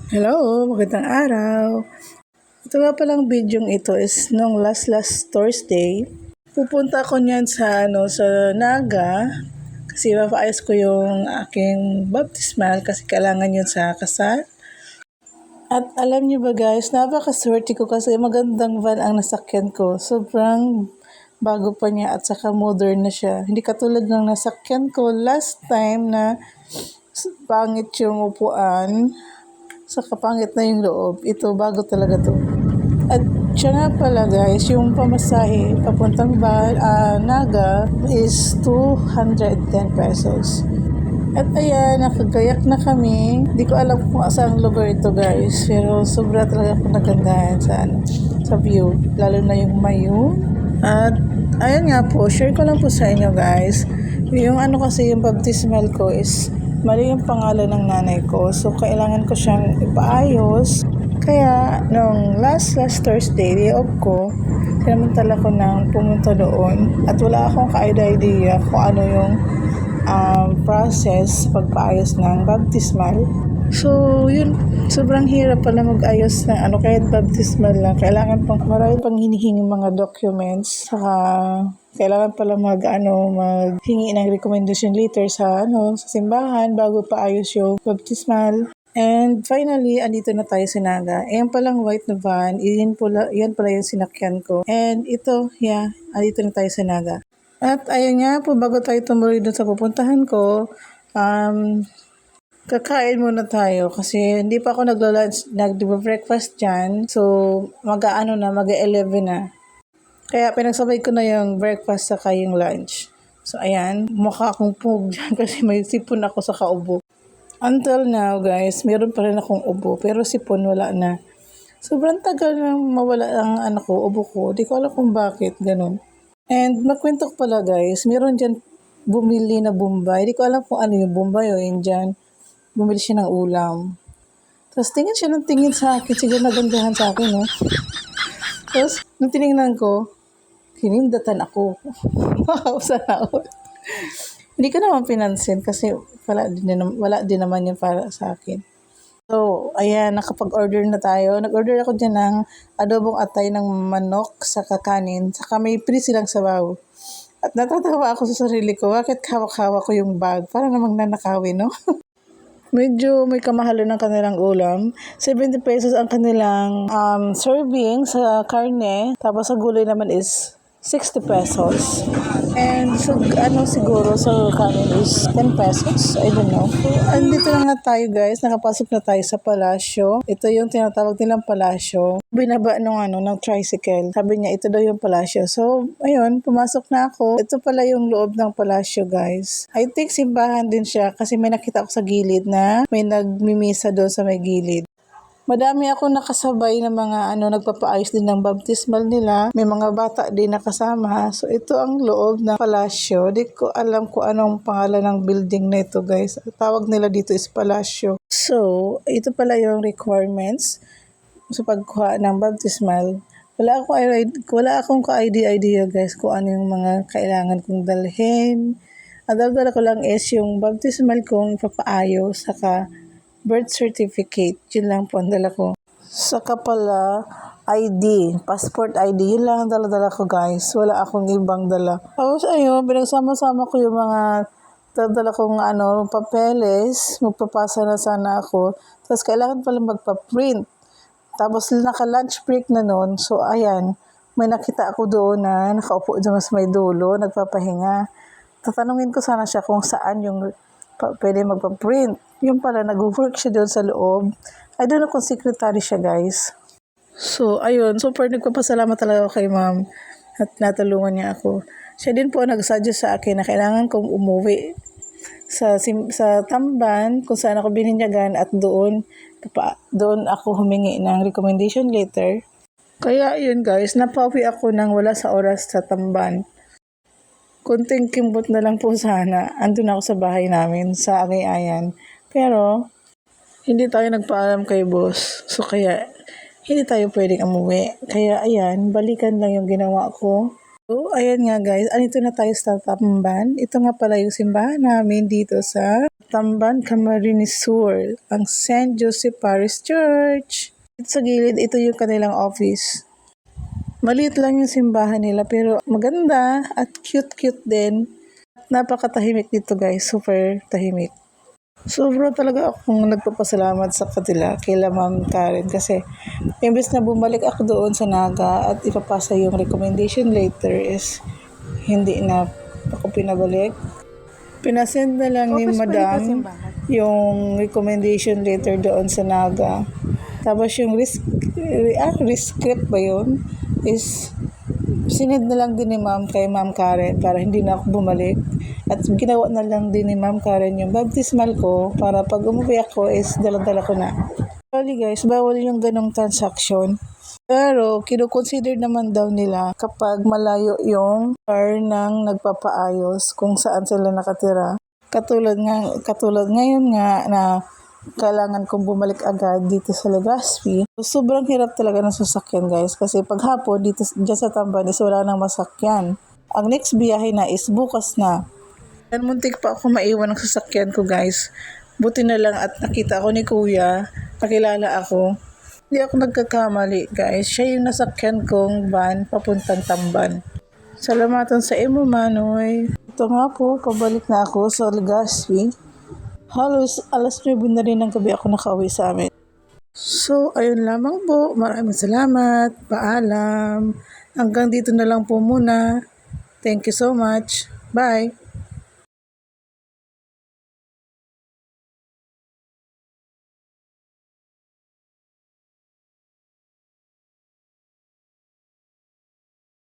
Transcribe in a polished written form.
Hello, magandang araw. Ito nga palang bidyong ito is nung last Thursday. Pupunta ako niyan sa Naga kasi mapaayos ko yung aking baptismal kasi kailangan yun sa kasal. At alam niyo ba guys, napakaswerte ko kasi magandang van ang nasakyan ko. Sobrang bago pa niya at saka modern na siya. Hindi katulad ng nasakyan ko last time na pangit yung upuan. Sa kapangit na yung loob, ito bago talaga to. At siya nga pala guys, yung pamasahe papuntang Naga is 210 pesos. At ayan, nakagayak na kami. Hindi ko alam kung saan lugar ito guys, pero sobra talaga ako nagandahan sa view, lalo na yung mayo. At ayan nga po, share ko lang po sa inyo guys. Yung kasi yung baptismal ko is mali yung pangalan ng nanay ko. So kailangan ko siyang ipaayos. Kaya nung last Thursday, day off ko, sinamantala ko nang pumunta doon. At wala akong ka-idea kung ano yung process pagpaayos ng baptismal. So, yun, sobrang hirap pala mag-ayos ng kahit baptismal lang. Kailangan pang, marami pang hinihingi mga documents, saka kailangan pala maghingi ng recommendation letter sa simbahan bago paayos yung baptismal. And finally, andito na tayo sa Naga. Ayan palang white na van, yan pala yung sinakyan ko. And ito, andito na tayo sa Naga. At ayun nga po, bago tayo tumuloy dun sa pupuntahan ko, kakain muna tayo kasi hindi pa ako nag-breakfast dyan. So, mag-11 na. Kaya pinagsabay ko na yung breakfast saka yung lunch. So, ayan, mukha akong pug dyan kasi may sipon ako sa kaubo. Until now, guys, meron pa rin akong ubo pero sipon wala na. Sobrang tagal nang mawala ang ubo ko. Di ko alam kung bakit, ganun. And magkwento ko pala guys, meron dyan bumili na Bombay. Di ko alam kung ano yung Bombay o yun dyan. Bumili siya ng ulam. Tapos tingin siya ng tingin sa akin. Siguro nagandahan sa akin, no? Tapos, nung tinignan ko, hinindatan ako. Wow, sana all. Hindi ko naman pinansin kasi wala din naman yun para sa akin. So, ayan, nakapag-order na tayo. Nag-order ako dyan ng adobong atay ng manok sa kakanin. Saka may free silang sabaw. At natatawa ako sa sarili ko. Bakit hawak-hawak ko yung bag? Para namang nanakawin, no? Medyo may kamahalan ng kanilang ulam. 70 pesos ang kanilang serving sa karne. Tapos sa gulay naman is 60 pesos. And siguro sa kanin is 10 pesos. I don't know. So, andito na tayo guys. Nakapasok na tayo sa palasyo. Ito yung tinatawag nilang palasyo. Binaba ng tricycle. Sabi niya, ito daw yung palasyo. So, ayun, pumasok na ako. Ito pala yung loob ng palasyo guys. I think simbahan din siya kasi may nakita ako sa gilid na may nagmimisa doon sa may gilid. Madami ako nakasabay na mga nagpapaayos din ng baptismal nila. May mga bata din nakasama. So, ito ang loob ng palasyo. Di ko alam kung anong pangalan ng building na ito, guys. Tawag nila dito is palasyo. So, ito pala yung requirements sa pagkuha ng baptismal. Wala akong ka-idea, guys, kung ano yung mga kailangan kong dalhin. Ang dala ko lang is yung baptismal kong ipapaayos, saka birth certificate, yun lang po ang dala ko. Saka pala, ID, passport ID, yun lang ang dala ko guys. Wala akong ibang dala. Tapos ayun, pinagsama-sama ko yung mga dala kong papeles. Magpapasa na sana ako. Tapos kailangan pala magpa-print. Tapos naka-lunch break na noon. So ayan, may nakita ako doon na nakaupo doon sa may dulo, nagpapahinga. Tatanungin ko sana siya kung saan yung pwede magpa-print. Yung pala, nag-work siya doon sa loob. I don't know kung secretary siya, guys. So, ayun. Super nagpapasalamat talaga ako kay ma'am at natulungan niya ako. Siya din po nag-suggest sa akin na kailangan kong umuwi sa Tamban kung saan ako bininyagan at doon ako humingi ng recommendation letter. Kaya yun guys, napauwi ako nang wala sa oras sa Tamban. Kunting kimbot na lang po sana. Andun ako sa bahay namin, sa Agayayan. Pero, hindi tayo nagpaalam kay boss. So, kaya, hindi tayo pwedeng umuwi. Kaya, ayan, balikan lang yung ginawa ko. So, ayan nga guys, andito na tayo sa Tamban. Ito nga pala yung simbahan namin dito sa Tamban, Camarines Sur, ang St. Joseph Parish Church. Dito sa gilid, ito yung kanilang office. Maliit lang yung simbahan nila pero maganda at cute-cute din. Napakatahimik dito guys, super tahimik. Sobra talaga akong nagpapasalamat sa kanila, kila Ma'am Karen kasi imbes na bumalik ako doon sa Naga at ipapasa yung recommendation letter is hindi na ako pinabalik. Pinasend na lang ni Madam yung recommendation letter doon sa Naga. Tapos yung script ba yun is sinend na lang din ni Ma'am kay Ma'am Karen para hindi na ako bumalik. At ginawa na lang din ni Ma'am Karen yung baptismal ko para pag umuwi ako is dala-dala ko na. Actually guys, bawal yung ganong transaction. Pero kino-consider naman daw nila kapag malayo yung car ng nagpapaayos kung saan sila nakatira. Katulad ngayon nga na kailangan kong bumalik agad dito sa Legazpi. Sobrang hirap talaga ng sasakyan guys kasi pag hapon dito dyan sa Tamban is wala nang masakyan. Ang next biyahe na is bukas na. And muntik pa ako maiwan ng sasakyan ko guys. Buti na lang at nakita ako ni Kuya, nakilala ako. Hindi ako nagkakamali guys. Siya yung nasakyan kong van papuntang Tamban. Salamatan sa imo Manoy. Ito nga po, pabalik na ako sa Legazpi. Halos alas 9 na rin ng gabi ako nakauwi sa amin. So, ayun lamang po. Maraming salamat. Paalam. Hanggang dito na lang po muna. Thank you so much. Bye.